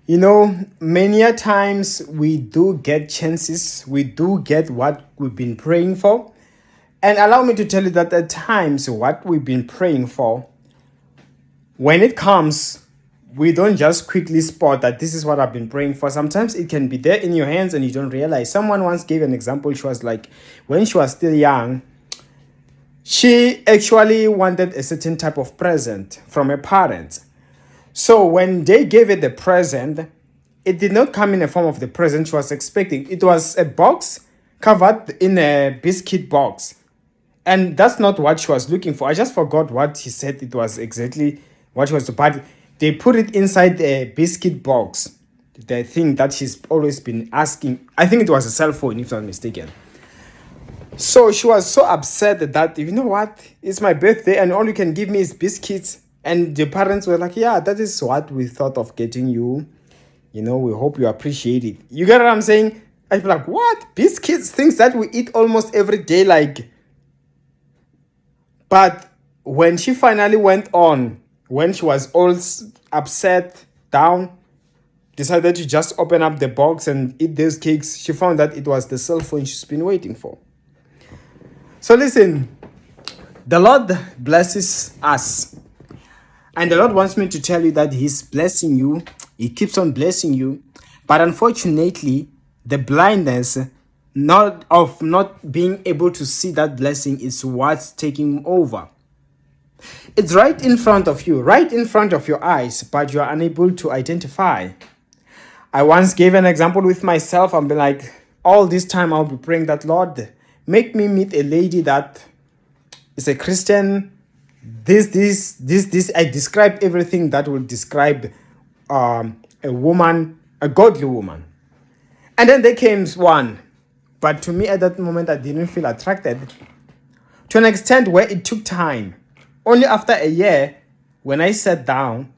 Many a times we do get chances, we do get what we've been praying for. And allow me to tell you that at times, what we've been praying for, when it comes, we don't just quickly spot that this is what I've been praying for. Sometimes it can be there in your hands and you don't realize. Someone once gave an example. She was like, when she was still young, she actually wanted a certain type of present from her parents. So when they gave her the present, it did not come in the form of the present she was expecting. It was a box covered in a biscuit box. And that's not what she was looking for. I just forgot what he said it was exactly what she was, but they put it inside a biscuit box. The thing that she's always been asking. I think it was a cell phone, if I'm not mistaken. So she was so upset that, you know what, it's my birthday and all you can give me is biscuits. And the parents were like, yeah, that is what we thought of getting you. We hope you appreciate it. You get what I'm saying? I feel like, what? Biscuits? Things that we eat almost every day, like. But when she finally went on, when she was all upset, down, decided to just open up the box and eat those cakes, she found that it was the cell phone she's been waiting for. So listen, the Lord blesses us. And the Lord wants me to tell you that He's blessing you. He keeps on blessing you. But unfortunately, the blindness not being able to see that blessing is what's taking over. It's right in front of you, right in front of your eyes, but you are unable to identify. I once gave an example with myself. I'm like, all this time I'll be praying that, Lord, make me meet a lady that is a Christian. This. I described everything that will describe a woman, a godly woman. And then there came one. But to me at that moment, I didn't feel attracted to an extent where it took time. Only after a year, when I sat down,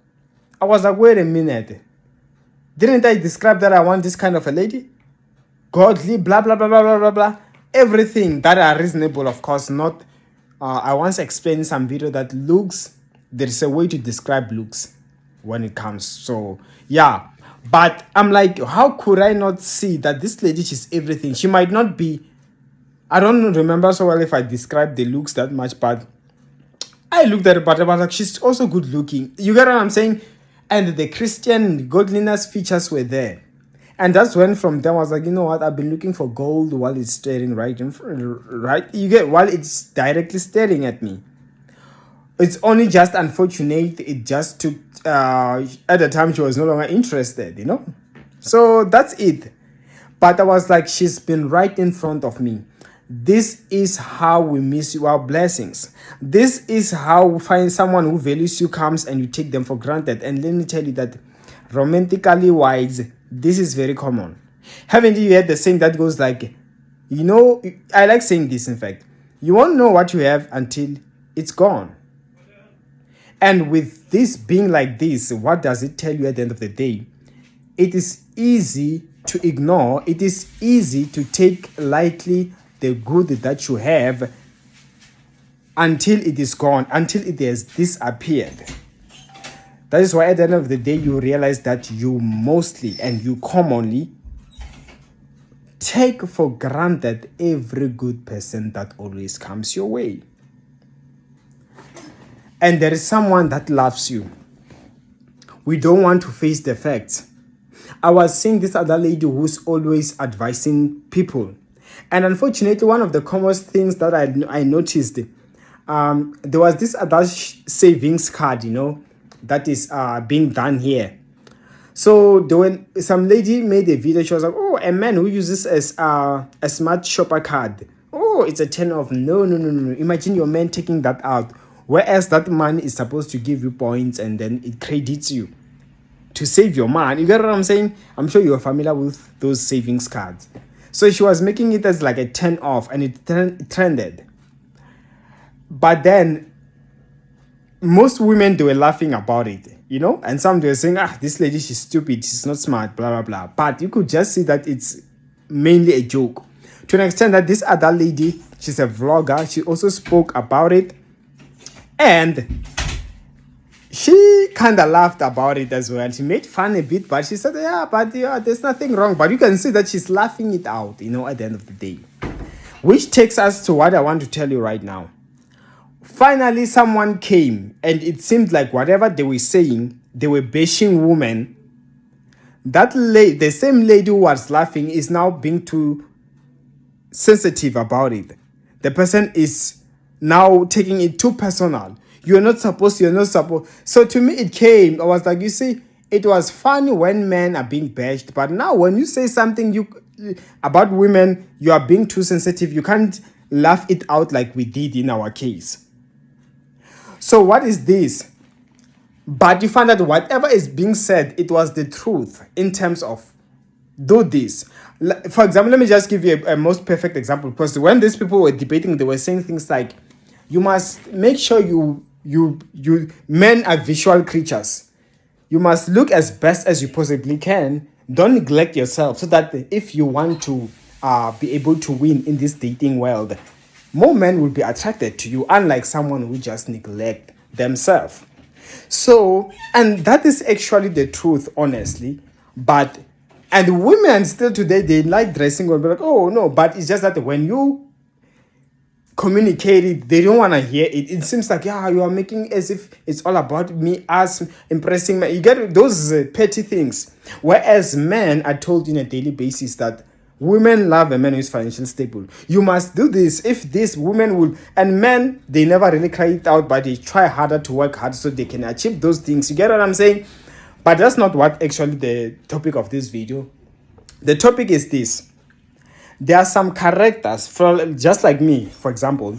I was like, wait a minute. Didn't I describe that I want this kind of a lady? Godly, blah, blah, blah, blah, blah, blah, blah. Everything that are reasonable, of course, not. I once explained in some video that looks, there is a way to describe looks when it comes. So, yeah. But I'm like, how could I not see that this lady, she's everything? She might not be, I don't remember so well if I described the looks that much, but I looked at her, but I was like, she's also good looking. You get what I'm saying? And the Christian godliness features were there. And that's when from them I was like, you know what? I've been looking for gold while it's staring right in front, right? You get, while it's directly staring at me. It's only just unfortunate. It just took, at the time she was no longer interested, So that's it. But I was like, she's been right in front of me. This is how we miss our blessings. This is how we find someone who values you comes and you take them for granted. And let me tell you that romantically wise, this is very common. Haven't you heard the saying that goes like, I like saying this in fact, you won't know what you have until it's gone. And with this being like this, what does it tell you at the end of the day? It is easy to ignore. It is easy to take lightly the good that you have until it is gone, until it has disappeared. That is why at the end of the day, you realize that you mostly and you commonly take for granted every good person that always comes your way. And there is someone that loves you. We don't want to face the facts. I was seeing this other lady who's always advising people. And unfortunately, one of the common things that I noticed, there was this other savings card, that is being done here. So some lady made a video. She was like, oh, a man who uses a smart shopper card. Oh, it's a 10 off. No. Imagine your man taking that out. Whereas that man is supposed to give you points and then it credits you to save your man. You get what I'm saying? I'm sure you're familiar with those savings cards. So she was making it as like a 10 off and it trended. But then most women, they were laughing about it, and some they were saying, this lady, she's stupid, she's not smart, blah, blah, blah. But you could just see that it's mainly a joke. To an extent that this other lady, she's a vlogger, she also spoke about it. And She kind of laughed about it as well. She made fun a bit, but she said, yeah, but yeah, there's nothing wrong. But you can see that she's laughing it out, at the end of the day. Which takes us to what I want to tell you right now. Finally, someone came, and it seemed like whatever they were saying, they were bashing women. That the same lady who was laughing is now being too sensitive about it. The person is now taking it too personal. You're not supposed. So to me, it came. I was like, you see, it was funny when men are being bashed, but now when you say something about women, you are being too sensitive. You can't laugh it out like we did in our case. So what is this? But you find that whatever is being said, it was the truth in terms of do this. For example, let me just give you a most perfect example. Because when these people were debating, they were saying things like, you must make sure you men are visual creatures. You must look as best as you possibly can. Don't neglect yourself, so that if you want to be able to win in this dating world, more men will be attracted to you, unlike someone who just neglect themselves. So, and that is actually the truth, honestly. And women still today, they like dressing well, be like, oh no, but it's just that when you communicate it, they don't want to hear it. It seems like, yeah, you are making as if it's all about me, us impressing me. You get those petty things. Whereas men are told on a daily basis that women love a man who is financially stable. You must do this. If this women will, and men, they never really cry it out, but they try harder to work hard so they can achieve those things. You get what I'm saying? But that's not what actually the topic of this video. The topic is this. There are some characters, just like me, for example.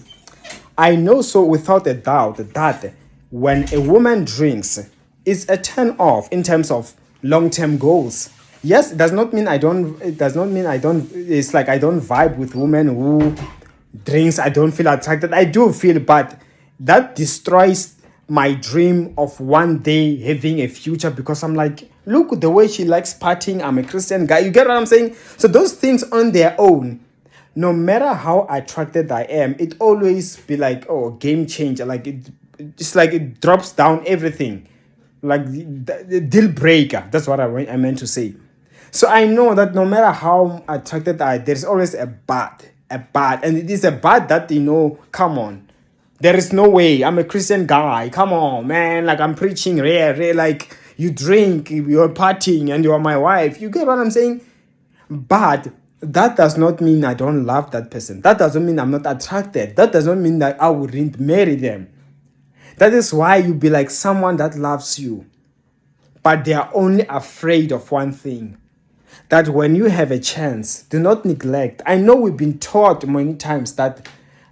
I know so without a doubt that when a woman drinks, it's a turn off in terms of long-term goals. Yes, it does not mean I don't. It's like I don't vibe with women who drinks. I don't feel attracted. I do feel, but that destroys my dream of one day having a future, because I'm like, look the way she likes partying. I'm a Christian guy. You get what I'm saying? So those things on their own, no matter how attracted I am, it always be like, oh, game changer. Like it's like it drops down everything, like the deal breaker. That's what I meant to say. So I know that no matter how attracted there's always a bad, and it is a bad that come on. There is no way. I'm a Christian guy. Come on, man. Like, I'm preaching rare. Like, you drink, you're partying, and you're my wife. You get what I'm saying? But that does not mean I don't love that person. That doesn't mean I'm not attracted. That doesn't mean that I wouldn't marry them. That is why you be like someone that loves you, but they are only afraid of one thing. That when you have a chance, do not neglect. I know we've been taught many times that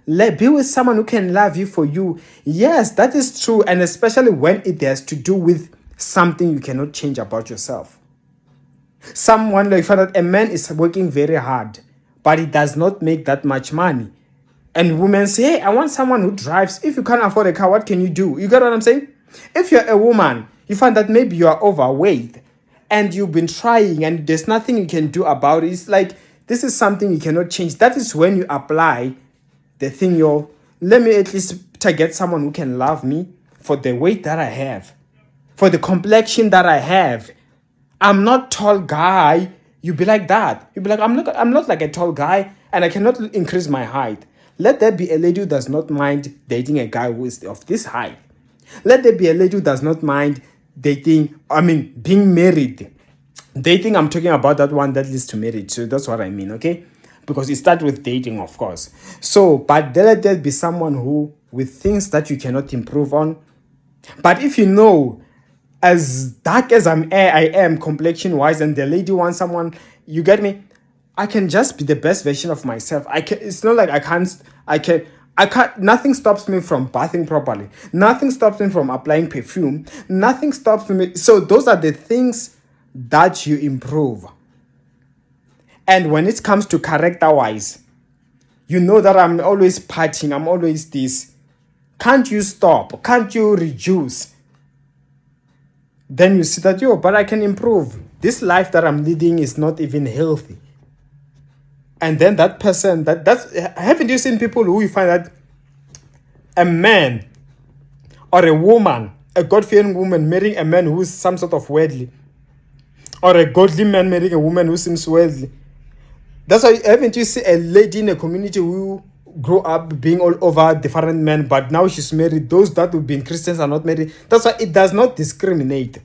be with someone who can love you for you. Yes, that is true. And especially when it has to do with something you cannot change about yourself. Someone like that a man is working very hard, but he does not make that much money. And women say, hey, I want someone who drives. If you can't afford a car, what can you do? You get what I'm saying? If you're a woman, you find that maybe you are overweight and you've been trying and there's nothing you can do about it. It's like, this is something you cannot change. That is when you apply the thing, let me at least target someone who can love me for the weight that I have, for the complexion that I have. I'm not tall guy. You be like that. You be like, I'm not like a tall guy, and I cannot increase my height. Let there be a lady who does not mind dating a guy who is of this height. Let there be a lady who does not mind being married. Dating, I'm talking about that one that leads to marriage. So that's what I mean, okay? Because it starts with dating, of course. So, but let there be someone who, with things that you cannot improve on. But if you know, as dark as I am complexion-wise, and the lady wants someone, you get me? I can just be the best version of myself. It's not like I can't, nothing stops me from bathing properly. Nothing stops me from applying perfume. Nothing stops me. So those are the things that you improve. And when it comes to character-wise, you know that I'm always partying, I'm always this. Can't you stop? Can't you reduce? Then you see that, but I can improve. This life that I'm leading is not even healthy. And then that person, haven't you seen people who you find that a man or a woman, a God-fearing woman marrying a man who is some sort of worldly, or a godly man marrying a woman who seems worldly. That's why haven't you seen a lady in a community who grew up being all over different men, but now she's married? Those that have been Christians are not married. That's why it does not discriminate.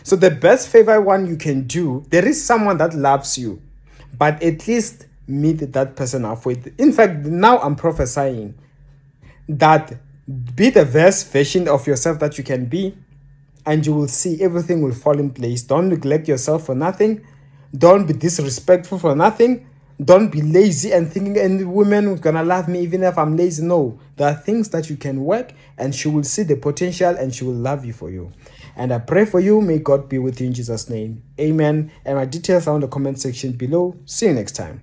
So the best favor one you can do, there is someone that loves you, but at least meet that person halfway. In fact, now I'm prophesying that be the best version of yourself that you can be, and you will see everything will fall in place. Don't neglect yourself for nothing. Don't be disrespectful for nothing. Don't be lazy and thinking, and women are gonna love me even if I'm lazy. No, there are things that you can work, and she will see the potential and she will love you for you. And I pray for you. May God be with you in Jesus' name. Amen. And my details are in the comment section below. See you next time.